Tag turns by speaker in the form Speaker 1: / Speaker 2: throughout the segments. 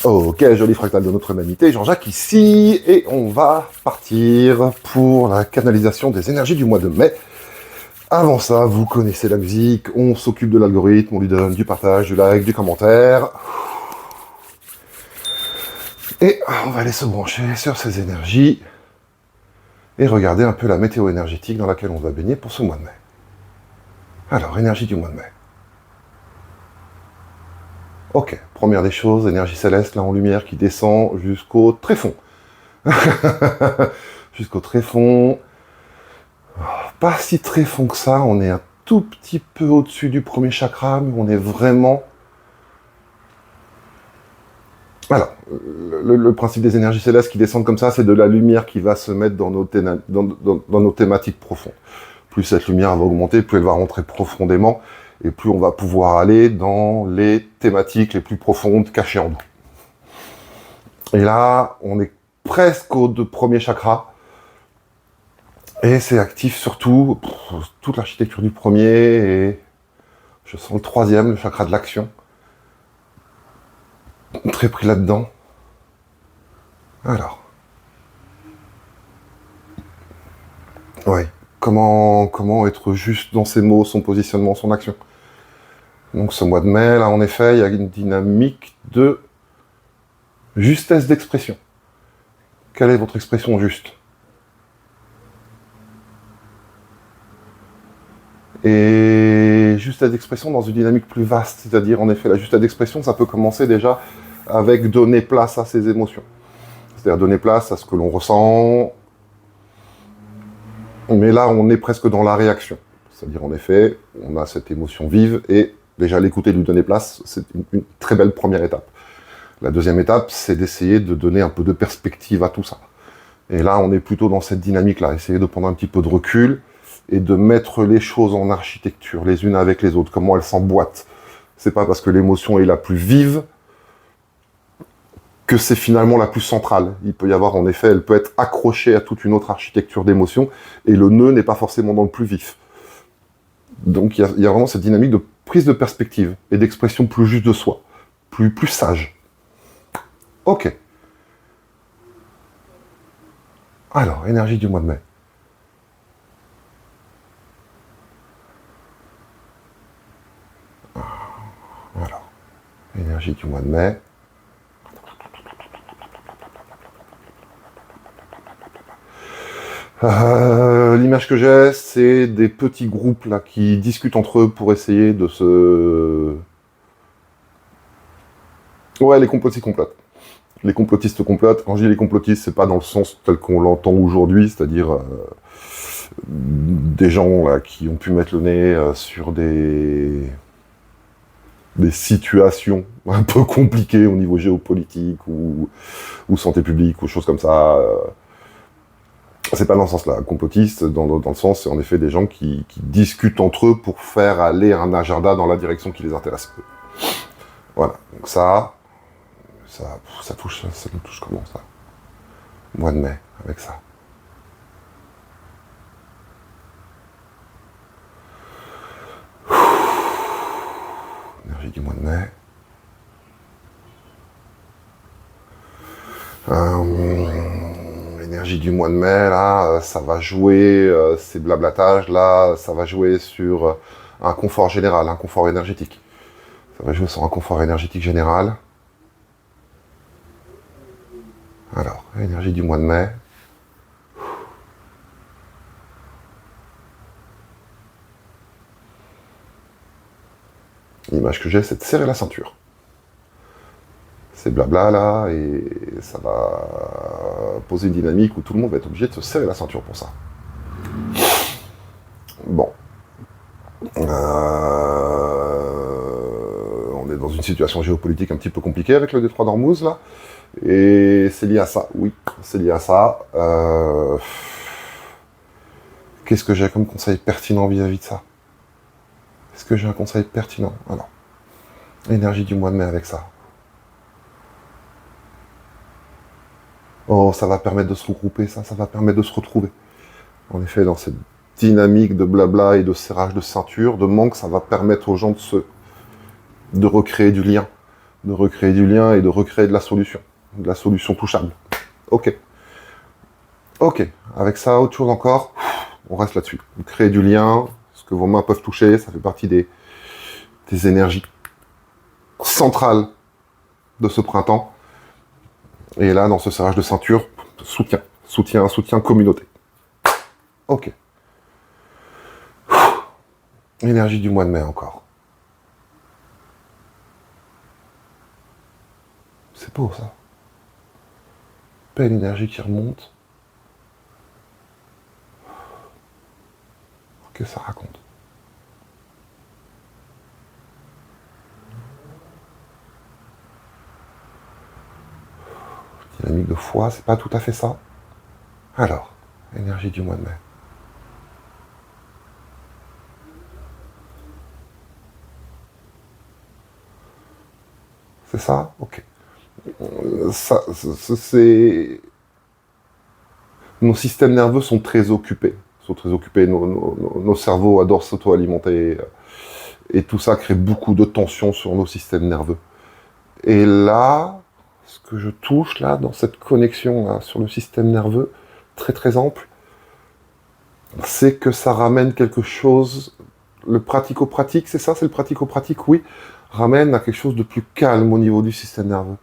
Speaker 1: Ok, joli fractal de notre humanité, Jean-Jacques ici, et on va partir pour la canalisation des énergies du mois de mai. Avant ça, vous connaissez la musique, on s'occupe de l'algorithme, on lui donne du partage, du like, du commentaire. Et on va aller se brancher sur ces énergies et regarder un peu la météo énergétique dans laquelle on va baigner pour ce mois de mai. Alors, énergie du mois de mai. Ok, première des choses, énergie céleste, là en lumière, qui descend jusqu'au tréfonds. Jusqu'au tréfonds. Pas si tréfonds que ça, on est un tout petit peu au-dessus du premier chakra, mais on est vraiment... Alors, le principe des énergies célestes qui descendent comme ça, c'est de la lumière qui va se mettre dans nos thématiques profondes. Plus cette lumière va augmenter, plus elle va rentrer profondément, et plus on va pouvoir aller dans les thématiques les plus profondes cachées en nous. Et là, on est presque au premier chakra, et c'est actif surtout toute l'architecture du premier, et je sens le troisième, le chakra de l'action. Très pris là-dedans. Alors. Ouais. Comment être juste dans ses mots, son positionnement, son action. Donc ce mois de mai, là, en effet, il y a une dynamique de justesse d'expression. Quelle est votre expression juste? Et justesse d'expression dans une dynamique plus vaste, c'est-à-dire, en effet, la justesse d'expression, ça peut commencer déjà avec donner place à ses émotions. C'est-à-dire donner place à ce que l'on ressent. Mais là, on est presque dans la réaction. C'est-à-dire, en effet, on a cette émotion vive et déjà l'écouter, lui donner place, c'est une très belle première étape. La deuxième étape, c'est d'essayer de donner un peu de perspective à tout ça. Et là, on est plutôt dans cette dynamique-là, essayer de prendre un petit peu de recul et de mettre les choses en architecture, les unes avec les autres, comment elles s'emboîtent. C'est pas parce que l'émotion est la plus vive que c'est finalement la plus centrale. Il peut y avoir, en effet, elle peut être accrochée à toute une autre architecture d'émotions, et le nœud n'est pas forcément dans le plus vif. Donc il y a vraiment cette dynamique de prise de perspective, et d'expression plus juste de soi, plus sage. Ok. Alors, énergie du mois de mai. Alors, énergie du mois de mai. L'image que j'ai, c'est des petits groupes là qui discutent entre eux pour essayer de se... Ouais, les complotistes complotent. Les complotistes complotent. Quand je dis les complotistes, c'est pas dans le sens tel qu'on l'entend aujourd'hui, c'est-à-dire des gens là qui ont pu mettre le nez sur des situations un peu compliquées au niveau géopolitique ou santé publique ou choses comme ça. C'est pas dans ce sens-là. Complotiste, dans le sens, c'est en effet des gens qui discutent entre eux pour faire aller un agenda dans la direction qui les intéresse. Voilà. Donc ça nous touche comment, ça? Mois de mai, avec ça. Énergie du mois de mai. L'énergie du mois de mai, là, ça va jouer, ces blablatages, là, ça va jouer sur un confort général, un confort énergétique. Ça va jouer sur un confort énergétique général. Alors, énergie du mois de mai. L'image que j'ai, c'est de serrer la ceinture. C'est blabla là, et ça va poser une dynamique où tout le monde va être obligé de se serrer la ceinture pour ça. Bon. On est dans une situation géopolitique un petit peu compliquée avec le détroit d'Ormuz, là. Et c'est lié à ça, oui, c'est lié à ça. Qu'est-ce que j'ai comme conseil pertinent vis-à-vis de ça? Est-ce que j'ai un conseil pertinent? Alors, énergie du mois de mai avec ça. Oh, ça va permettre de se regrouper, ça va permettre de se retrouver. En effet, dans cette dynamique de blabla et de serrage de ceinture, de manque, ça va permettre aux gens de recréer du lien, de recréer du lien et de recréer de la solution touchable. Ok. Ok, avec ça, autre chose encore, on reste là-dessus. Créer du lien, ce que vos mains peuvent toucher, ça fait partie des énergies centrales de ce printemps. Et là, dans ce serrage de ceinture, soutien communauté. Ok. Énergie du mois de mai encore. C'est beau ça. Belle énergie qui remonte. Que ça raconte. Dynamique de foi, c'est pas tout à fait ça. Alors, énergie du mois de mai. C'est ça? Ok. Ça, c'est... Nos systèmes nerveux sont très occupés. Nos cerveaux adorent s'auto-alimenter. Et tout ça crée beaucoup de tension sur nos systèmes nerveux. Et là, ce que je touche, là, dans cette connexion là, sur le système nerveux, très très ample, c'est que ça ramène quelque chose... Le pratico-pratique, c'est ça? C'est le pratico-pratique, oui. Ramène à quelque chose de plus calme au niveau du système nerveux.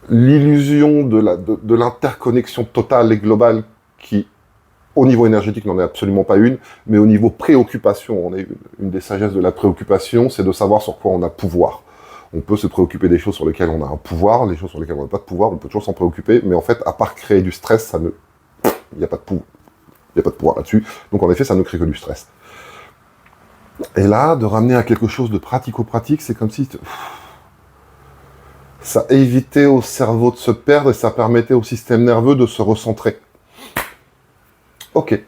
Speaker 1: L'illusion de l'interconnexion totale et globale qui, au niveau énergétique, n'en est absolument pas une, mais au niveau préoccupation, on est une des sagesses de la préoccupation, c'est de savoir sur quoi on a pouvoir. On peut se préoccuper des choses sur lesquelles on a un pouvoir, les choses sur lesquelles on n'a pas de pouvoir, on peut toujours s'en préoccuper, mais en fait, à part créer du stress, il n'y a pas de pouvoir là-dessus. Donc en effet, ça ne crée que du stress. Et là, de ramener à quelque chose de pratico-pratique, c'est comme si ça évitait au cerveau de se perdre et ça permettait au système nerveux de se recentrer. Ok.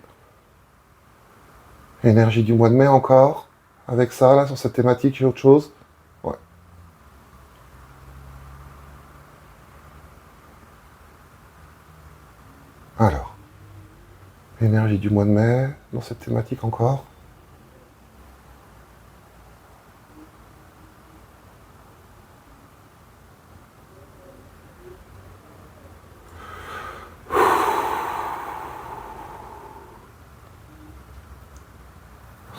Speaker 1: Énergie du mois de mai encore. Avec ça, là, sur cette thématique, j'ai autre chose. Ouais. Alors. Énergie du mois de mai, dans cette thématique encore.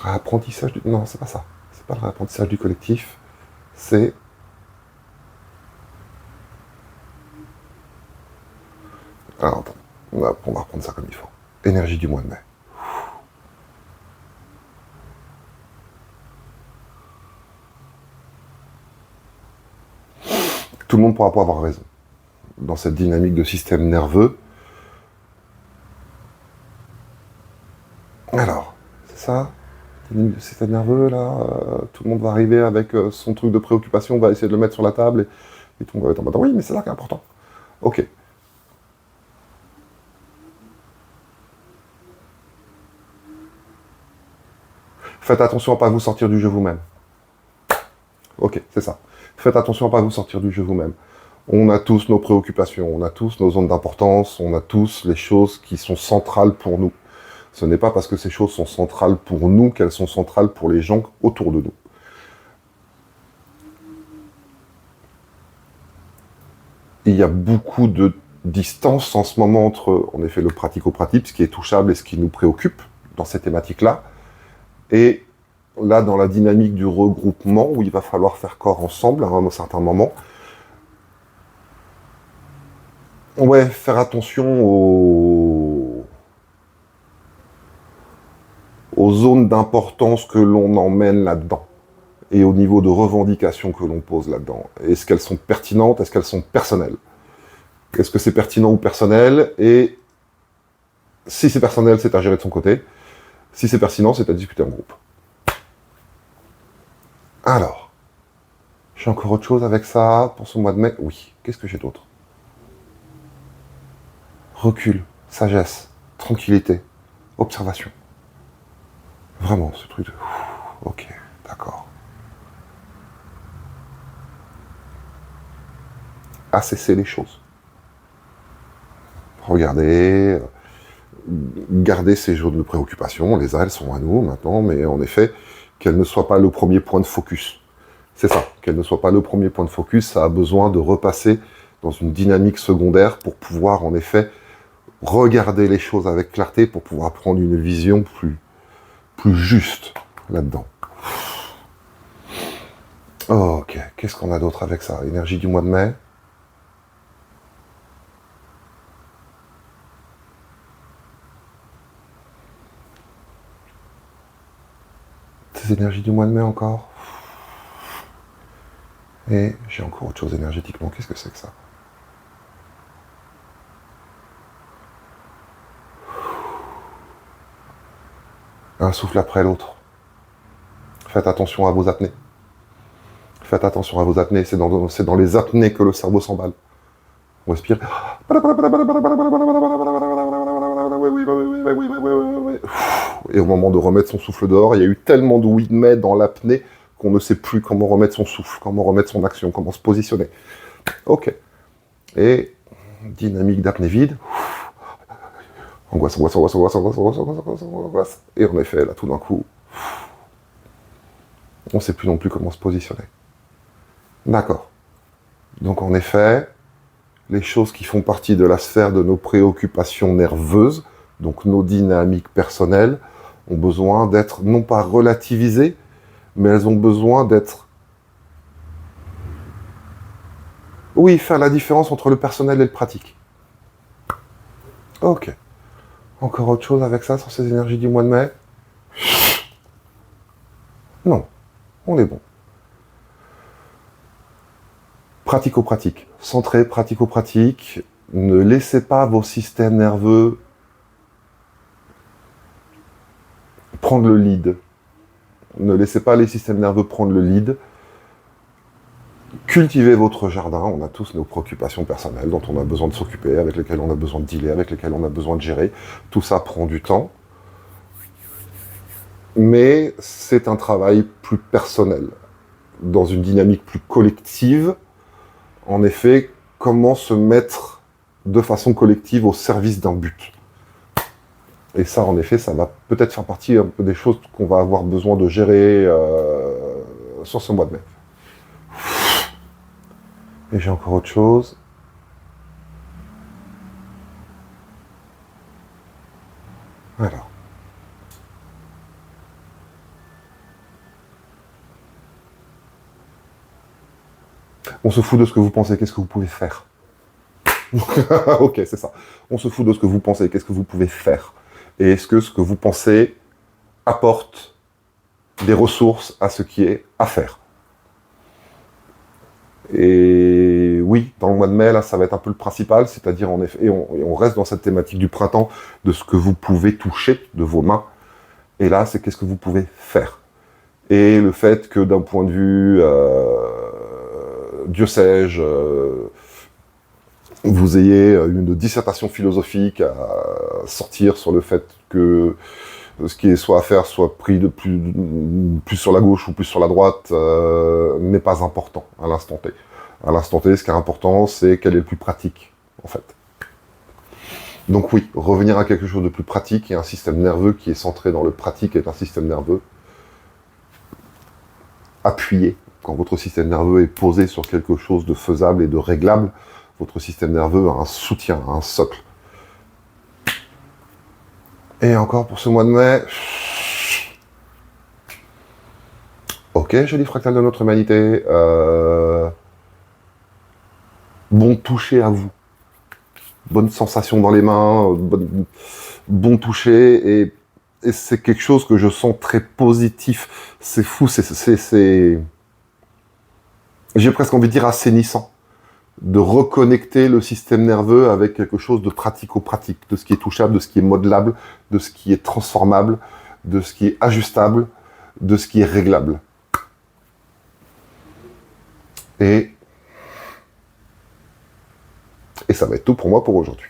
Speaker 1: Réapprentissage du... Non, c'est pas ça. C'est pas le réapprentissage du collectif. C'est... Alors, attends. On va reprendre ça comme il faut. Énergie du mois de mai. Tout le monde pourra pas avoir raison. Dans cette dynamique de système nerveux. Alors, c'est ça? Le système nerveux, là, tout le monde va arriver avec son truc de préoccupation, on va essayer de le mettre sur la table, et tout le monde va être en mode, oui, mais c'est là qui est important. Ok. Faites attention à ne pas vous sortir du jeu vous-même. Ok, c'est ça. Faites attention à ne pas vous sortir du jeu vous-même. On a tous nos préoccupations, on a tous nos zones d'importance, on a tous les choses qui sont centrales pour nous. Ce n'est pas parce que ces choses sont centrales pour nous qu'elles sont centrales pour les gens autour de nous. Il y a beaucoup de distance en ce moment entre, en effet, le pratico-pratique, ce qui est touchable et ce qui nous préoccupe dans ces thématiques-là, et là, dans la dynamique du regroupement, où il va falloir faire corps ensemble à un certain moment, ouais, faire attention aux zones d'importance que l'on emmène là-dedans, et au niveau de revendication que l'on pose là-dedans. Est-ce qu'elles sont pertinentes? Est-ce qu'elles sont personnelles? Est-ce que c'est pertinent ou personnel? Et si c'est personnel, c'est à gérer de son côté. Si c'est pertinent, c'est à discuter en groupe. Alors, j'ai encore autre chose avec ça pour ce mois de mai? Oui. Qu'est-ce que j'ai d'autre? Recul, sagesse, tranquillité, observation. Vraiment, ce truc de... Ok, d'accord. Assesser les choses. Regardez, garder ces jours de préoccupation, elles sont à nous maintenant, mais en effet, qu'elles ne soient pas le premier point de focus. C'est ça, qu'elle ne soit pas le premier point de focus, ça a besoin de repasser dans une dynamique secondaire pour pouvoir en effet regarder les choses avec clarté, pour pouvoir prendre une vision plus juste là-dedans. Oh, ok, qu'est-ce qu'on a d'autre avec ça? Énergie du mois de mai. Ces énergies du mois de mai encore. Et j'ai encore autre chose énergétiquement. Qu'est-ce que c'est que ça? Un souffle après l'autre. Faites attention à vos apnées. Faites attention à vos apnées. C'est dans les apnées que le cerveau s'emballe. On respire. Et au moment de remettre son souffle dehors, il y a eu tellement de oui mais dans l'apnée qu'on ne sait plus comment remettre son souffle, comment remettre son action, comment se positionner. Ok. Et dynamique d'apnée vide. Angoisse, angoisse, angoisse, angoisse, angoisse, angoisse, angoisse, angoisse. Et en effet, là, tout d'un coup, on ne sait plus non plus comment se positionner. D'accord. Donc en effet, les choses qui font partie de la sphère de nos préoccupations nerveuses, donc nos dynamiques personnelles, ont besoin d'être non pas relativisées, mais elles ont besoin d'être... Oui, faire la différence entre le personnel et le pratique. Ok. Encore autre chose avec ça, sur ces énergies du mois de mai? Non, on est bon. Pratico-pratique. Centré, pratico-pratique. Ne laissez pas vos systèmes nerveux prendre le lead. Ne laissez pas les systèmes nerveux prendre le lead. Cultivez votre jardin. On a tous nos préoccupations personnelles dont on a besoin de s'occuper, avec lesquelles on a besoin de dealer, avec lesquelles on a besoin de gérer. Tout ça prend du temps. Mais c'est un travail plus personnel. Dans une dynamique plus collective, en effet, comment se mettre de façon collective au service d'un but. Et ça, en effet, ça va peut-être faire partie un peu des choses qu'on va avoir besoin de gérer sur ce mois de mai. Et j'ai encore autre chose. Alors. On se fout de ce que vous pensez, qu'est-ce que vous pouvez faire? Ok, c'est ça. On se fout de ce que vous pensez, qu'est-ce que vous pouvez faire? Et est-ce que ce que vous pensez apporte des ressources à ce qui est à faire? Et oui, dans le mois de mai, là, ça va être un peu le principal, c'est-à-dire, en effet, et on reste dans cette thématique du printemps, de ce que vous pouvez toucher de vos mains. Et là, c'est qu'est-ce que vous pouvez faire. Et le fait que d'un point de vue, Dieu sais-je, vous ayez une dissertation philosophique à sortir sur le fait que ce qui est soit à faire soit pris de plus sur la gauche ou plus sur la droite n'est pas important à l'instant T. À l'instant T, ce qui est important, c'est quel est le plus pratique, en fait. Donc oui, revenir à quelque chose de plus pratique et un système nerveux qui est centré dans le pratique est un système nerveux appuyé. Quand votre système nerveux est posé sur quelque chose de faisable et de réglable, votre système nerveux a un soutien, un socle. Et encore pour ce mois de mai... Ok, joli fractal de notre humanité. Bon toucher à vous. Bonne sensation dans les mains, bon toucher, et c'est quelque chose que je sens très positif. C'est fou, c'est... J'ai presque envie de dire assainissant. De reconnecter le système nerveux avec quelque chose de pratico-pratique, de ce qui est touchable, de ce qui est modelable, de ce qui est transformable, de ce qui est ajustable, de ce qui est réglable. Et ça va être tout pour moi pour aujourd'hui.